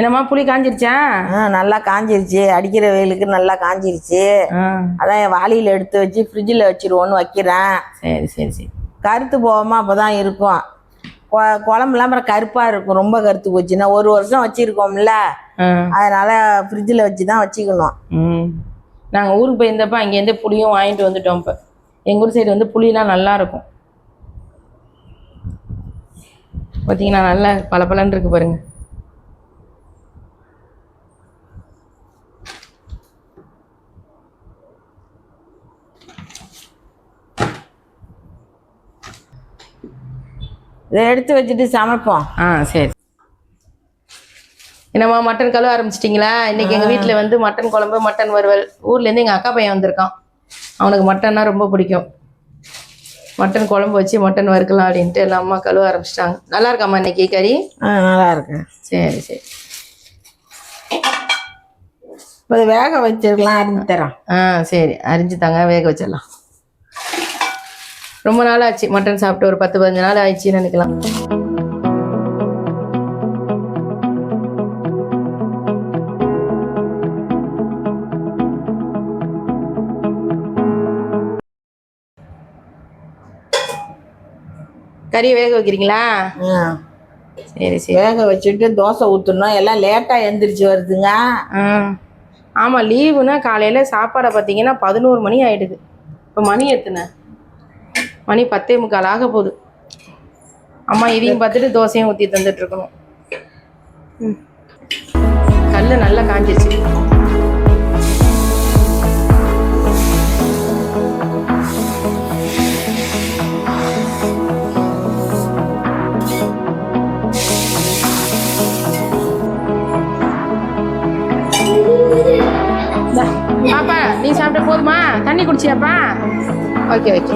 என்னம்மா புளி காஞ்சிருச்சா? நல்லா காஞ்சிருச்சு. அடிக்கிற வெயிலுக்கு நல்லா காஞ்சிருச்சு. அதான் வாளியில் எடுத்து வச்சு ஃப்ரிட்ஜில் வச்சிருவோன்னு வைக்கிறேன். சரி சரி சரி. கருத்து போகாமல் அப்போ தான் இருக்கும். குழம்புலாம் அப்புறம் கருப்பாக இருக்கும். ரொம்ப கருத்து போச்சுன்னா 1 வருஷம் வச்சுருக்கோம்ல, அதனால் ஃப்ரிட்ஜில் வச்சு தான் வச்சுக்கணும். நாங்கள் ஊருக்கு போயிருந்தப்போ அங்கேருந்து புளியும் வாங்கிட்டு வந்துட்டோம். இப்போ எங்கள் ஊர் சைடு வந்து புளிலாம் நல்லாயிருக்கும். பார்த்தீங்கன்னா நல்லா பளபளன்னு இருக்கு பாருங்க. இதை எடுத்து வச்சுட்டு சமைப்போம். சரி. என்னம்மா மட்டன் கழுவ ஆரம்பிச்சிட்டிங்களா? இன்றைக்கி எங்கள் வீட்டில் வந்து மட்டன் குழம்பு, மட்டன் வறுவல். ஊர்லேருந்து எங்கள் அக்கா பையன் வந்திருக்கான். அவனுக்கு மட்டன்னா ரொம்ப பிடிக்கும். மட்டன் குழம்பு வச்சு மட்டன் வறுக்கலாம் அப்படின்ட்டு எல்லாம் அம்மா கழுவ ஆரம்பிச்சிட்டாங்க. நல்லா இருக்காம்மா இன்னைக்கு கறி? நல்லா இருக்கு. சரி சரி. இப்போ வேக வச்சிருக்கலாம், அரிஞ்சு தரோம். சரி, அரிஞ்சு தாங்க, வேக வச்சிடலாம். ரொம்ப நாள் ஆச்சு மட்டன் சாப்பிட்டு, ஒரு 10-15 நாள் ஆயிடுச்சுன்னு நினைக்கலாம். கறி வேக வைக்கிறீங்களா? சரி சரி. வேக வச்சுட்டு தோசை ஊற்றணும். எல்லாம் லேட்டாக எழுந்திரிச்சு வருதுங்க. ஆமாம், லீவுனா காலையில் சாப்பாடை பார்த்தீங்கன்னா 11 மணி ஆகிடுது. இப்போ மணி எத்தனை? மணி 10:45 ஆக போகுது. அம்மா இதையும் பார்த்துட்டு தோசையும் ஊற்றி தந்துட்டுருக்கணும். கல் நல்லா காஞ்சிச்சு. பாப்பா நீ சாப்பிட்ட போதுமா? தண்ணி குடிச்சியாப்பா? Okay okay.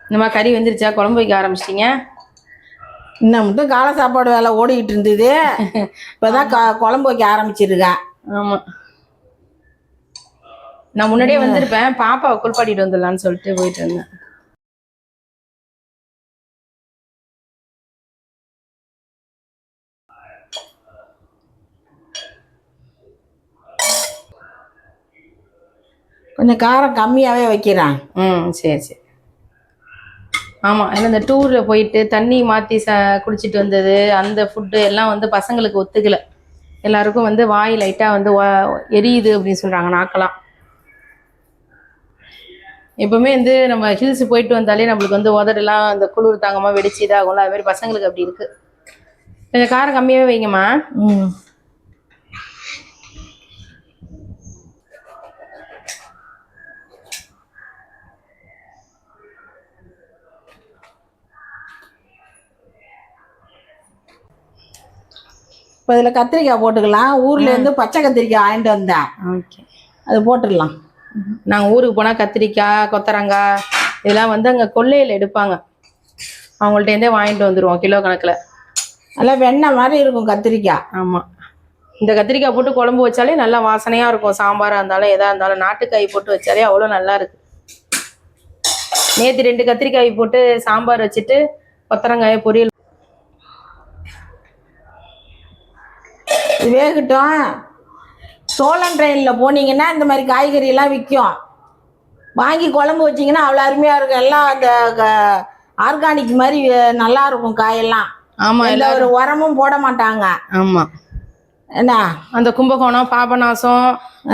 இந்தமா கறி வந்துருச்சா? குழம்பு வைக்க ஆரம்பிச்சிட்டிங்க? இன்னும் மட்டும் காலை சாப்பாடு வேலை ஓடிக்கிட்டு இருந்தது. இப்போதான் குழம்பு வைக்க ஆரம்பிச்சிருக்கேன். ஆமாம், நான் முன்னாடியே வந்திருப்பேன். பாப்பாவை குளிப்பாட்டிட்டு வந்துடலான்னு சொல்லிட்டு போயிட்டு இருந்தேன். கொஞ்சம் காரம் கம்மியாகவே வைக்கிறேன். சரி சரி. ஆமாம், ஏன்னா இந்த டூரில் போயிட்டு தண்ணி மாற்றி குடிச்சிட்டு வந்தது, அந்த ஃபுட்டு எல்லாம் வந்து பசங்களுக்கு ஒத்துக்கலை. எல்லாருக்கும் வந்து வாய் லைட்டாக வந்து எரியுது அப்படின்னு சொல்கிறாங்க, நாக்கலாம். எப்பவுமே வந்து நம்ம ஹில்ஸ் போயிட்டு வந்தாலே நம்மளுக்கு வந்து உதடெல்லாம் அந்த குளிர் தாங்கமாக வெடிச்சு இதாகும்ல, அது மாதிரி பசங்களுக்கு அப்படி இருக்குது. கொஞ்சம் காரம் கம்மியாகவே வைங்கம்மா. இப்போ இதில் கத்திரிக்காய் போட்டுக்கலாம். ஊர்லேருந்து பச்சை கத்திரிக்காய் வாங்கிட்டு வந்தேன். ஓகே, அது போட்டுடலாம். நாங்கள் ஊருக்கு போனால் கத்திரிக்காய், கொத்தரங்காய் இதெல்லாம் வந்து அங்கே கொல்லையில் எடுப்பாங்க. அவங்கள்ட்டேருந்தே வாங்கிட்டு வந்துடுவோம் கிலோ கணக்கில். நல்லா வெண்ணெய் மாதிரி இருக்கும் கத்திரிக்காய். ஆமாம், இந்த கத்திரிக்காய் போட்டு குழம்பு வச்சாலே நல்லா வாசனையாக இருக்கும். சாம்பாராக இருந்தாலும் எதாக இருந்தாலும் நாட்டுக்காய் போட்டு வச்சாலே அவ்வளோ நல்லா இருக்கு. நேற்று 2 கத்திரிக்காய் போட்டு சாம்பார் வச்சுட்டு கொத்தரங்காயை பொரியல். வேகட்டும். சோளம் ட்ரெயினில் போனீங்கன்னா இந்த மாதிரி காய்கறியெல்லாம் விற்கும். வாங்கி குழம்பு வச்சிங்கன்னா அவ்வளோ அருமையாக இருக்கும். எல்லாம் அந்த ஆர்கானிக் மாதிரி நல்லா இருக்கும் காயெல்லாம். ஆமாம், எந்த ஒரு உரமும் போட மாட்டாங்க. ஆமாம், என்ன அந்த கும்பகோணம், பாபநாசம்,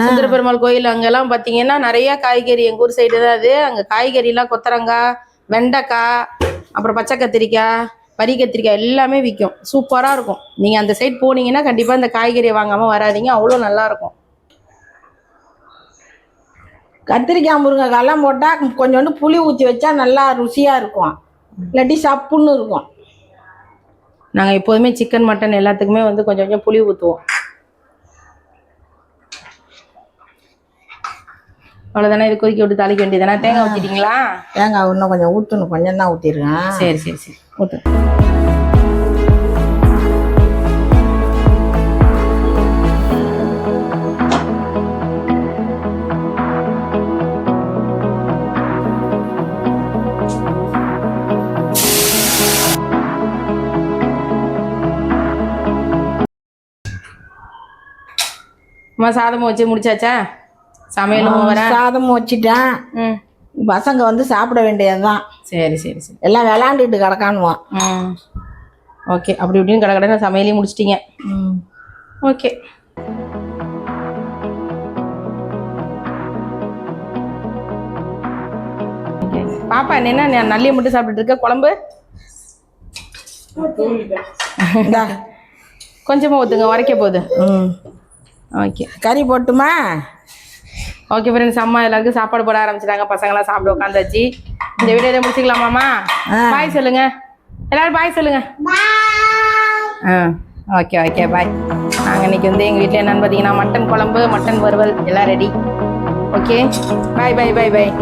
சுந்தர பெருமாள் கோயில் அங்கெல்லாம் பார்த்தீங்கன்னா நிறையா காய்கறி. எங்கள் ஊர் சைடு தான் அது. அங்கே காய்கறிலாம் கொத்தரங்காய், வெண்டைக்காய், அப்புறம் பச்சை கத்திரிக்காய், பறி கத்திரிக்காய் எல்லாமே விற்கும். சூப்பராக இருக்கும். நீங்கள் அந்த சைட் போனீங்கன்னா கண்டிப்பாக இந்த காய்கறியை வாங்காமல் வராதிங்க, அவ்வளோ நல்லாயிருக்கும். கத்திரிக்காய் முருங்கைக்காயெல்லாம் போட்டால் கொஞ்சோண்டு புளி ஊற்றி வச்சா நல்லா ருசியாக இருக்கும். இல்லாட்டி சப்புன்னு இருக்கும். நாங்கள் எப்போதுமே சிக்கன், மட்டன் எல்லாத்துக்குமே வந்து கொஞ்சம் கொஞ்சம் புளி ஊற்றுவோம். அவ்வளோதானே, இது கொதிக்க விட்டு தாளிக்க வேண்டியதானே? தேங்காய் ஊற்றிட்டீங்களா? தேங்காய் இன்னும் கொஞ்சம் ஊற்றணும். கொஞ்சம் தான் ஊற்றிருக்கேன். சரி சரி சரி, ஊற்று. அம்மா சாதமும் வச்சு முடிச்சாச்சா? சமையலும் வர. சாதமும் வச்சுட்டேன். ம். பசங்க வந்து சாப்பிட வேண்டியதுதான். சரி சரி சரி. எல்லாம் விளாண்டுட்டு கிடக்கானுவான். ம். ஓகே, அப்படி இப்படின்னு கடை கடை சமையலையும் முடிச்சிட்டிங்க. ம். ஓகே. பாப்பா என்ன நல்லியை மட்டும் சாப்பிட்டுட்டு இருக்க? குழம்பு கொஞ்சமா ஊற்றுங்க, உரைக்க போகுது. ம். ஓகே, கறி போட்டுமா? ஓகே ஃப்ரெண்ட்ஸ், அம்மா எல்லாருக்கும் சாப்பாடு போட ஆரம்பிச்சிட்டாங்க. பசங்களாம் சாப்பிட உட்காந்தாச்சு. இந்த வீடியோ இதை முடிச்சுக்கலாமாம்மா? பாய் சொல்லுங்க எல்லாரும், பாய் சொல்லுங்க. Okay okay bye. நாங்கள் இன்னைக்கு வந்து எங்கள் வீட்டில் என்னென்னு பார்த்தீங்கன்னா மட்டன் குழம்பு, மட்டன் வறுவல் எல்லாம் ரெடி. ஓகே, பாய் பாய் பாய் பாய்.